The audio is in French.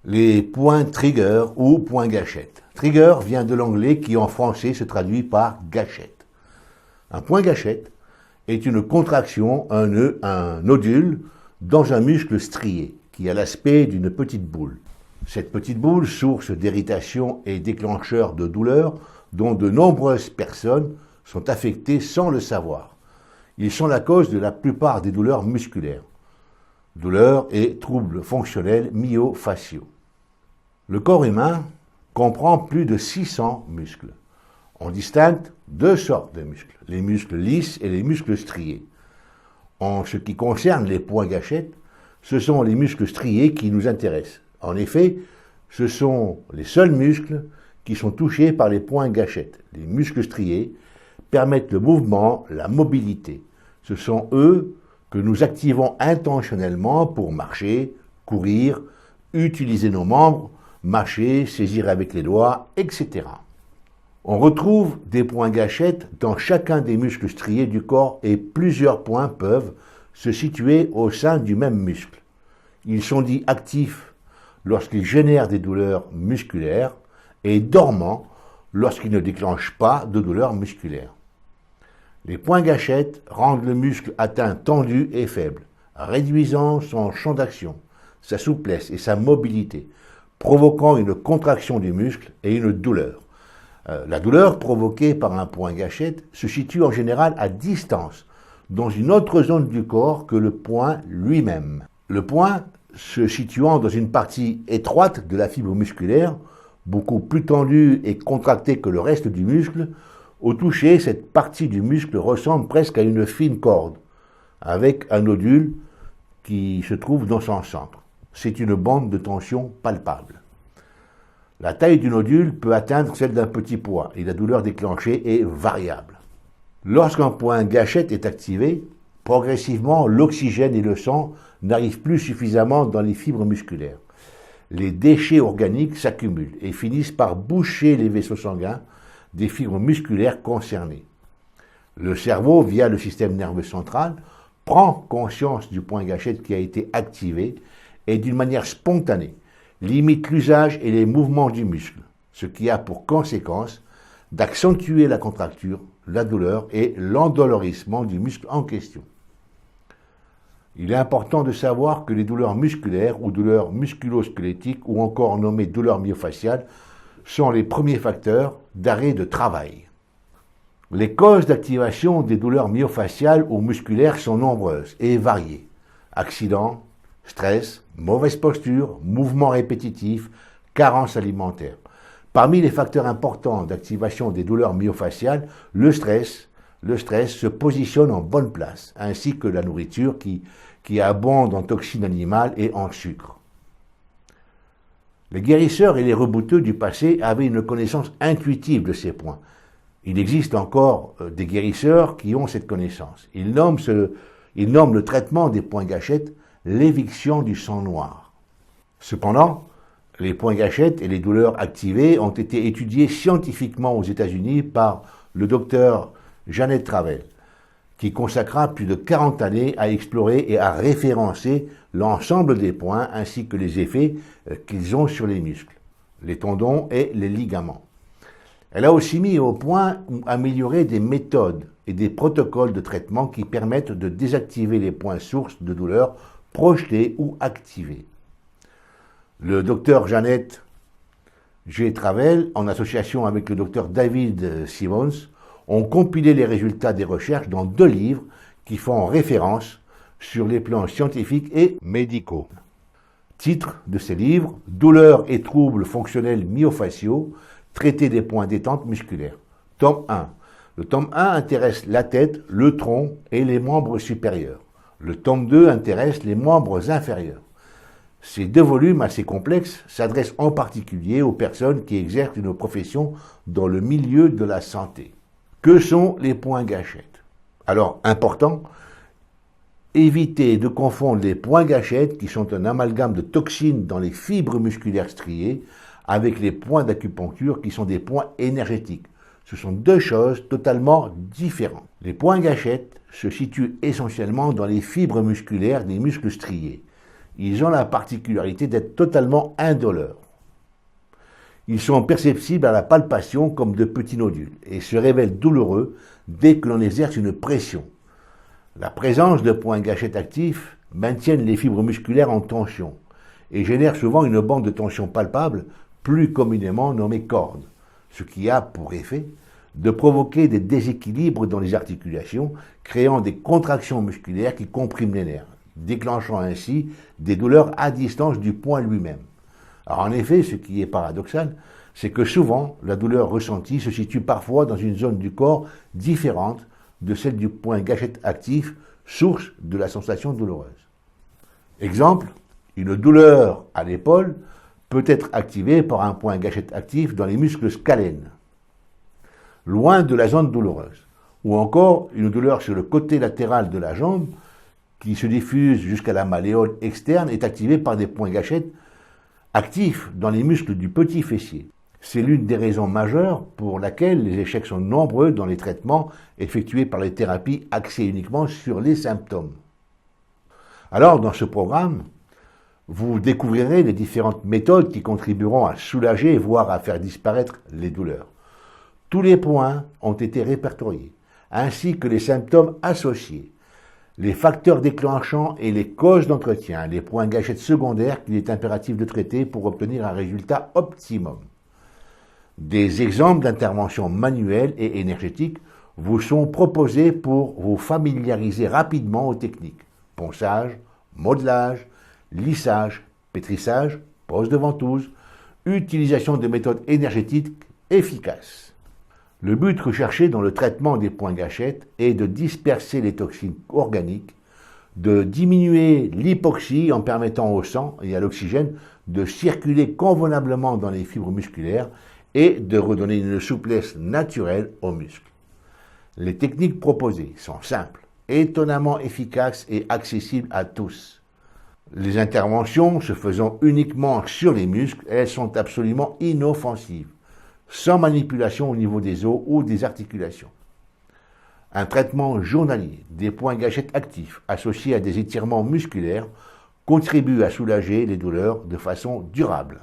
Les points trigger ou points gâchette. Trigger vient de l'anglais qui en français se traduit par gâchette. Un point gâchette est une contraction, un nœud, un nodule dans un muscle strié qui a l'aspect d'une petite boule. Cette petite boule, source d'irritation et déclencheur de douleur dont de nombreuses personnes sont affectées sans le savoir. Ils sont la cause de la plupart des douleurs musculaires. Douleurs et troubles fonctionnels myofasciaux. Le corps humain comprend plus de 600 muscles. On distingue deux sortes de muscles, les muscles lisses et les muscles striés. En ce qui concerne les points gâchettes, ce sont les muscles striés qui nous intéressent. En effet, ce sont les seuls muscles qui sont touchés par les points gâchettes. Les muscles striés permettent le mouvement, la mobilité. Ce sont eux que nous activons intentionnellement pour marcher, courir, utiliser nos membres, marcher, saisir avec les doigts, etc. On retrouve des points gâchettes dans chacun des muscles striés du corps et plusieurs points peuvent se situer au sein du même muscle. Ils sont dits actifs lorsqu'ils génèrent des douleurs musculaires et dormants lorsqu'ils ne déclenchent pas de douleurs musculaires. Les points gâchettes rendent le muscle atteint tendu et faible, réduisant son champ d'action, sa souplesse et sa mobilité, provoquant une contraction du muscle et une douleur. La douleur provoquée par un point gâchette se situe en général à distance, dans une autre zone du corps que le point lui-même. Le point se situant dans une partie étroite de la fibre musculaire, beaucoup plus tendue et contractée que le reste du muscle, au toucher, cette partie du muscle ressemble presque à une fine corde, avec un nodule qui se trouve dans son centre. C'est une bande de tension palpable. La taille du nodule peut atteindre celle d'un petit pois et la douleur déclenchée est variable. Lorsqu'un point gâchette est activé, progressivement l'oxygène et le sang n'arrivent plus suffisamment dans les fibres musculaires. Les déchets organiques s'accumulent et finissent par boucher les vaisseaux sanguins des fibres musculaires concernées. Le cerveau, via le système nerveux central, prend conscience du point gâchette qui a été activé et d'une manière spontanée limite l'usage et les mouvements du muscle, ce qui a pour conséquence d'accentuer la contracture, la douleur et l'endolorissement du muscle en question. Il est important de savoir que les douleurs musculaires ou douleurs musculo-squelettiques ou encore nommées douleurs myofasciales sont les premiers facteurs d'arrêt de travail. Les causes d'activation des douleurs myofasciales ou musculaires sont nombreuses et variées. Accidents, stress, mauvaise posture, mouvements répétitifs, carence alimentaire. Parmi les facteurs importants d'activation des douleurs myofasciales, le stress se positionne en bonne place, ainsi que la nourriture qui abonde en toxines animales et en sucre. Les guérisseurs et les rebouteux du passé avaient une connaissance intuitive de ces points. Il existe encore des guérisseurs qui ont cette connaissance. Ils nomment le traitement des points gâchettes l'éviction du sang noir. Cependant, les points gâchettes et les douleurs activées ont été étudiés scientifiquement aux États-Unis par le docteur Janet Travell, qui consacra plus de 40 années à explorer et à référencer l'ensemble des points ainsi que les effets qu'ils ont sur les muscles, les tendons et les ligaments. Elle a aussi mis au point ou amélioré des méthodes et des protocoles de traitement qui permettent de désactiver les points sources de douleur projetés ou activés. Le docteur Janet G. Travell, en association avec le docteur David Simmons, ont compilé les résultats des recherches dans 2 livres qui font référence sur les plans scientifiques et médicaux. Titre de ces livres, Douleurs et troubles fonctionnels myofasciaux, traité des points détente musculaire. Tome 1. Le tome 1 intéresse la tête, le tronc et les membres supérieurs. Le tome 2 intéresse les membres inférieurs. Ces 2 volumes assez complexes s'adressent en particulier aux personnes qui exercent une profession dans le milieu de la santé. Que sont les points gâchettes? Alors, important, évitez de confondre les points gâchettes, qui sont un amalgame de toxines dans les fibres musculaires striées, avec les points d'acupuncture, qui sont des points énergétiques. Ce sont 2 choses totalement différentes. Les points gâchettes se situent essentiellement dans les fibres musculaires des muscles striés. ils ont la particularité d'être totalement indolores. Ils sont perceptibles à la palpation comme de petits nodules et se révèlent douloureux dès que l'on exerce une pression. La présence de points gâchettes actifs maintiennent les fibres musculaires en tension et génère souvent une bande de tension palpable, plus communément nommée corde, ce qui a pour effet de provoquer des déséquilibres dans les articulations, créant des contractions musculaires qui compriment les nerfs, déclenchant ainsi des douleurs à distance du point lui-même. Alors en effet, ce qui est paradoxal, c'est que souvent, la douleur ressentie se situe parfois dans une zone du corps différente de celle du point gâchette actif, source de la sensation douloureuse. Exemple, une douleur à l'épaule peut être activée par un point gâchette actif dans les muscles scalènes, loin de la zone douloureuse. Ou encore, une douleur sur le côté latéral de la jambe, qui se diffuse jusqu'à la malléole externe, est activée par des points gâchettes actifs dans les muscles du petit fessier. C'est l'une des raisons majeures pour laquelle les échecs sont nombreux dans les traitements effectués par les thérapies axées uniquement sur les symptômes. Alors, dans ce programme, vous découvrirez les différentes méthodes qui contribueront à soulager, voire à faire disparaître les douleurs. Tous les points ont été répertoriés, ainsi que les symptômes associés, les facteurs déclenchants et les causes d'entretien, les points gâchettes secondaires qu'il est impératif de traiter pour obtenir un résultat optimum. Des exemples d'interventions manuelles et énergétiques vous sont proposés pour vous familiariser rapidement aux techniques: ponçage, modelage, lissage, pétrissage, pose de ventouse, utilisation de méthodes énergétiques efficaces. Le but recherché dans le traitement des points gâchettes est de disperser les toxines organiques, de diminuer l'hypoxie en permettant au sang et à l'oxygène de circuler convenablement dans les fibres musculaires et de redonner une souplesse naturelle aux muscles. Les techniques proposées sont simples, étonnamment efficaces et accessibles à tous. Les interventions se faisant uniquement sur les muscles, elles sont absolument inoffensives, sans manipulation au niveau des os ou des articulations. Un traitement journalier des points gâchettes actifs associés à des étirements musculaires contribue à soulager les douleurs de façon durable.